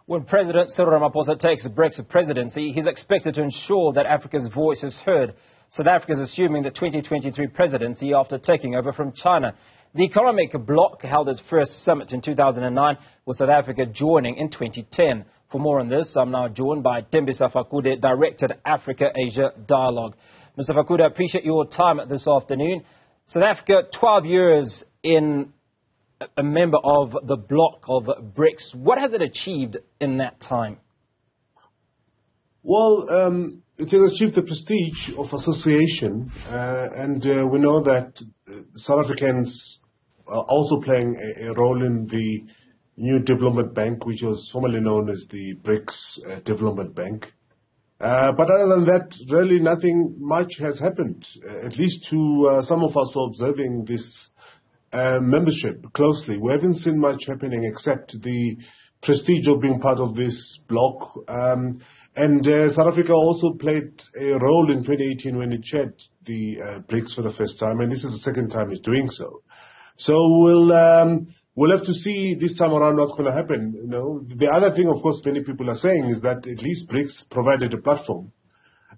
When President Cyril Ramaphosa takes the BRICS presidency, he's expected to ensure that Africa's voice is heard. South Africa is assuming the 2023 presidency after taking over from China. The economic bloc held its first summit in 2009, with South Africa joining in 2010. For more on this, I'm now joined by Ndewzroom Fakude, Director at Africa-Asia Dialogue. Mr. Fakude, I appreciate your time this afternoon. South Africa, 12 years in a member of the bloc of BRICS. What has it achieved in that time? Well, it has achieved the prestige of association, and we know that South Africans are also playing a role in the new development bank, which was formerly known as the BRICS Development Bank. But other than that, really nothing much has happened, at least to some of us who are observing this membership closely. We haven't seen much happening except the prestige of being part of this bloc. And South Africa also played a role in 2018 when it chaired the BRICS for the first time, and this is the second time it's doing so. So we'll have to see this time around what's going to happen. You know, the other thing, of course, many people are saying is that at least BRICS provided a platform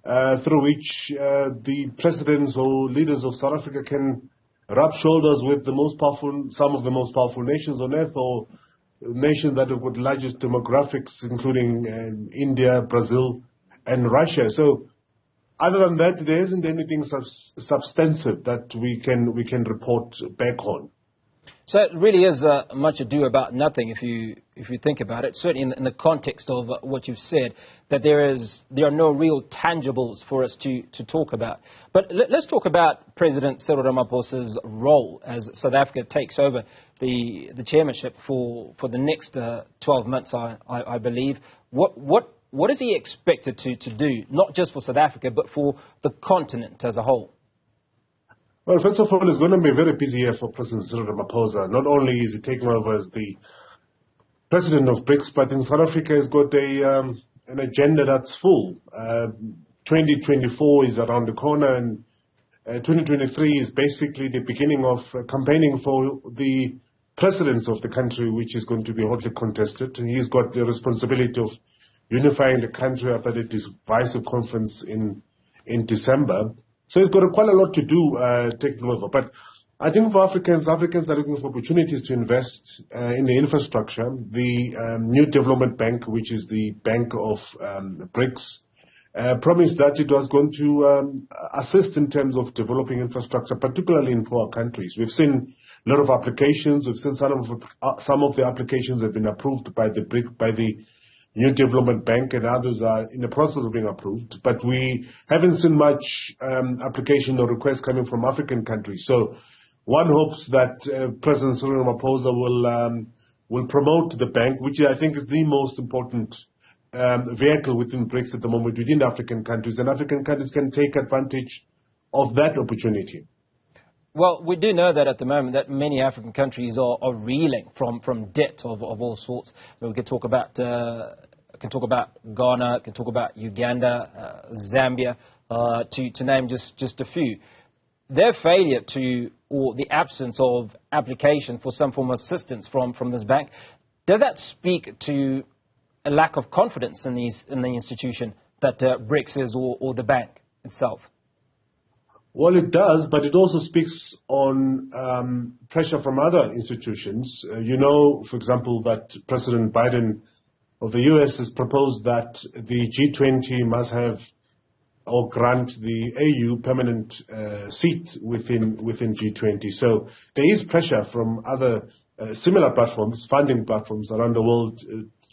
through which the presidents or leaders of South Africa can rub shoulders with the most powerful, some of the most powerful nations on earth, or nations that have got largest demographics, including India, Brazil, and Russia. So, other than that, there isn't anything substantive that we can report back on. So it really is much ado about nothing if you think about it, certainly in the context of what you've said, that there are no real tangibles for us to talk about. But let's talk about President Cyril Ramaphosa's role as South Africa takes over the chairmanship for the next 12 months, I believe. What is he expected to do, not just for South Africa, but for the continent as a whole? Well, first of all, it's going to be a very busy year for President Cyril Ramaphosa. Not only is he taking over as the president of BRICS, but in South Africa he's got an agenda that's full. 2024 is around the corner, and 2023 is basically the beginning of campaigning for the presidents of the country, which is going to be hotly contested. He's got the responsibility of unifying the country after the divisive conference in December. So he's got quite a lot to do taking over. But I think for Africans are looking for opportunities to invest in the infrastructure. The new development bank, which is the bank of BRICS, promised that it was going to assist in terms of developing infrastructure, particularly in poor countries. We've seen a lot of applications. We've seen some of the applications have been approved by the new development bank, and others are in the process of being approved. But we haven't seen much application or requests coming from African countries. So one hopes that President Cyril Ramaphosa will promote the bank, which I think is the most important vehicle within BRICS at the moment within the African countries, and African countries can take advantage of that opportunity. Well, we do know that at the moment that many African countries are reeling from debt of all sorts. We could talk about Ghana, can talk about Uganda, Zambia, to name just a few. Their failure or the absence of application for some form of assistance from this bank, does that speak to a lack of confidence in the institution that BRICS is, or the bank itself? Well, it does, but it also speaks on pressure from other institutions. You know, for example, that President Biden of the U.S. has proposed that the G20 must have or grant the AU permanent seat within G20. So there is pressure from other similar platforms, funding platforms around the world,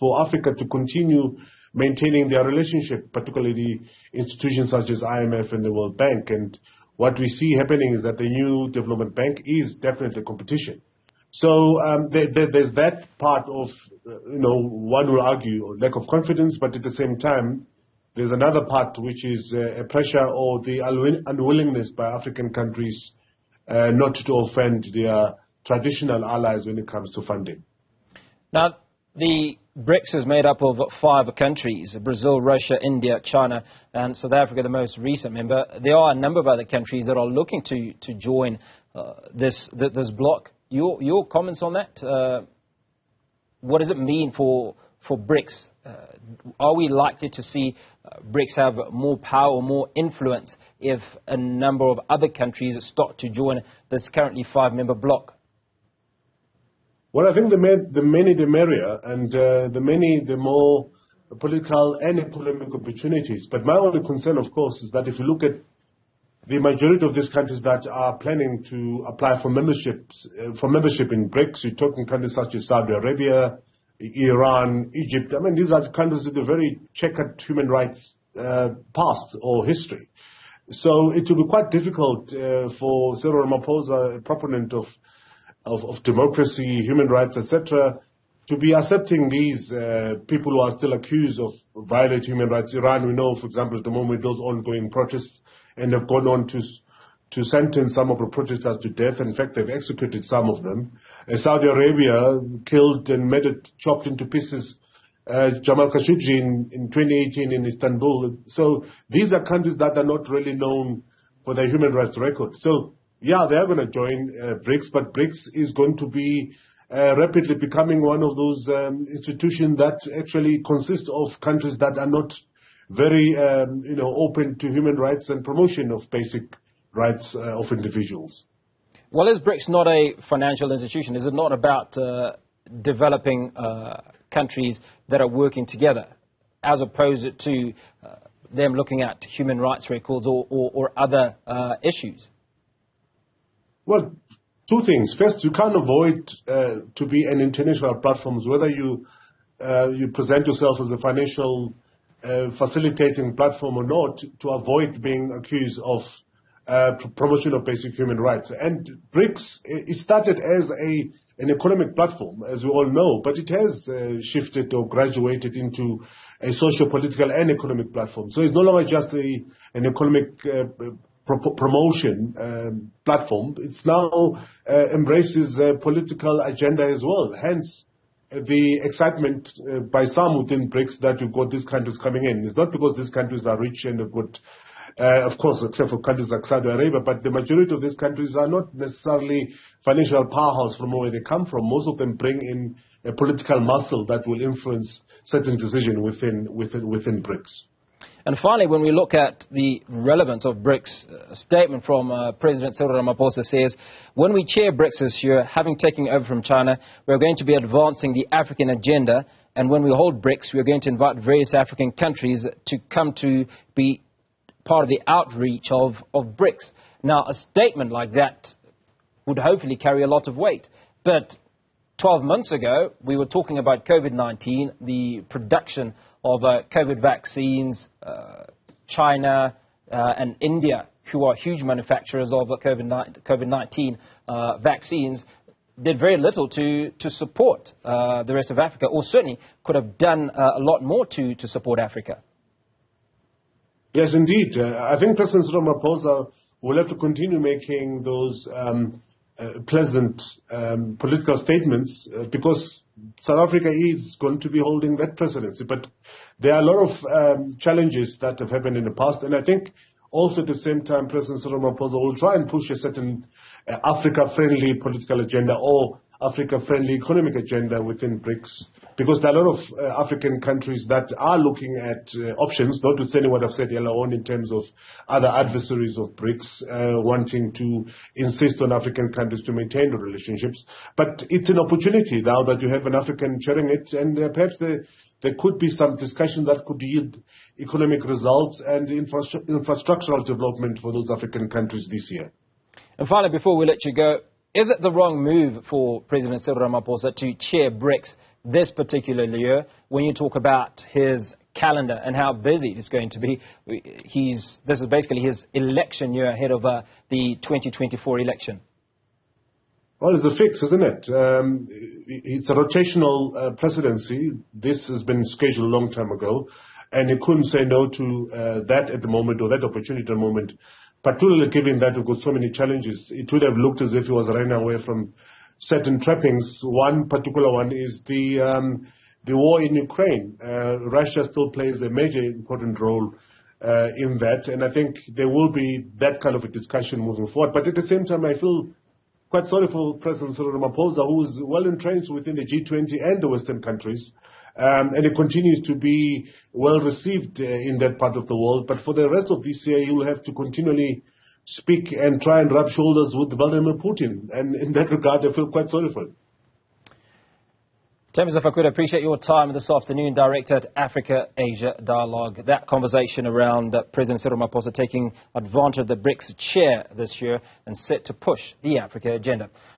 for Africa to continue maintaining their relationship, particularly the institutions such as IMF and the World Bank. And what we see happening is that the new development bank is definitely competition. So there's that part of, one will argue, lack of confidence, but at the same time, there's another part which is a pressure or the unwillingness by African countries not to offend their traditional allies when it comes to funding. Now, the BRICS is made up of 5 countries: Brazil, Russia, India, China, and South Africa, the most recent member. There are a number of other countries that are looking to join this bloc. Your comments on that? What does it mean for for BRICS? Are we likely to see BRICS have more power or more influence if a number of other countries start to join this currently 5-member bloc? Well, I think the many the merrier, and the many the more political and economic opportunities. But my only concern, of course, is that if you look at the majority of these countries that are planning to apply for membership in BRICS, you're talking countries such as Saudi Arabia, Iran, Egypt. I mean, these are countries with a very checkered human rights past or history. So it will be quite difficult for Cyril Ramaphosa, a proponent of democracy, human rights, etc., to be accepting these people who are still accused of violating human rights. Iran, we know, for example, at the moment, those ongoing protests, and have gone on to sentence some of the protesters to death. In fact, they've executed some of them. Saudi Arabia killed and chopped into pieces Jamal Khashoggi in 2018 in Istanbul. So these are countries that are not really known for their human rights record. So, yeah, they are going to join BRICS, but BRICS is going to be rapidly becoming one of those institutions that actually consist of countries that are not very, open to human rights and promotion of basic rights of individuals. Well, is BRICS not a financial institution? Is it not about developing countries that are working together, as opposed to them looking at human rights records or other issues? Well, two things. First, you can't avoid to be an international platform, whether you present yourself as a financial facilitating platform or not, to avoid being accused of promotion of basic human rights. And BRICS, it started as an economic platform, as we all know, but it has shifted or graduated into a socio-political and economic platform. So it's no longer just an economic promotion platform. It's now embraces a political agenda as well. Hence, the excitement by some within BRICS that you've got these countries coming in. It's not because these countries are rich and have got, of course, except for countries like Saudi Arabia, but the majority of these countries are not necessarily financial powerhouse from where they come from. Most of them bring in a political muscle that will influence certain decisions within BRICS. And finally, when we look at the relevance of BRICS, a statement from President Cyril Ramaphosa says, when we chair BRICS this year, having taken over from China, we're going to be advancing the African agenda. And when we hold BRICS, we're going to invite various African countries to come to be part of the outreach of BRICS. Now, a statement like that would hopefully carry a lot of weight. But 12 months ago, we were talking about COVID-19, the production of COVID vaccines. China and India, who are huge manufacturers of COVID-19 vaccines, did very little to support the rest of Africa, or certainly could have done a lot more to support Africa. Yes, indeed. I think President Cyril Ramaphosa will have to continue making those pleasant political statements because South Africa is going to be holding that presidency. But there are a lot of challenges that have happened in the past, and I think also at the same time President Cyril Ramaphosa will try and push a certain Africa-friendly political agenda or Africa-friendly economic agenda within BRICS, because there are a lot of African countries that are looking at options, notwithstanding what I've said earlier on in terms of other adversaries of BRICS wanting to insist on African countries to maintain the relationships. But it's an opportunity now that you have an African chairing it, and perhaps there could be some discussion that could yield economic results and infrastructural development for those African countries this year. And finally, before we let you go, is it the wrong move for President Cyril Ramaphosa to chair BRICS this particular year when you talk about his calendar and how busy it's going to be? This is basically his election year ahead of the 2024 election. Well, it's a fix, isn't it? It's a rotational presidency. This has been scheduled a long time ago, and he couldn't say no to that at the moment, or that opportunity at the moment, particularly given that we've got so many challenges. It would have looked as if he was running away from certain trappings. One particular one is the war in Ukraine. Russia still plays a major important role in that, and I think there will be that kind of a discussion moving forward. But at the same time, I feel quite sorry for President Cyril Ramaphosa, who is well entrenched within the G20 and the Western countries. and it continues to be well received in that part of the world. But for the rest of this year, you will have to continually speak and try and rub shoulders with Vladimir Putin. And in that regard, I feel quite sorry for him. Ndewzroom Afrika, appreciate your time this afternoon, Director at Africa-Asia Dialogue. That conversation around President Cyril Ramaphosa taking advantage of the BRICS chair this year and set to push the Africa agenda.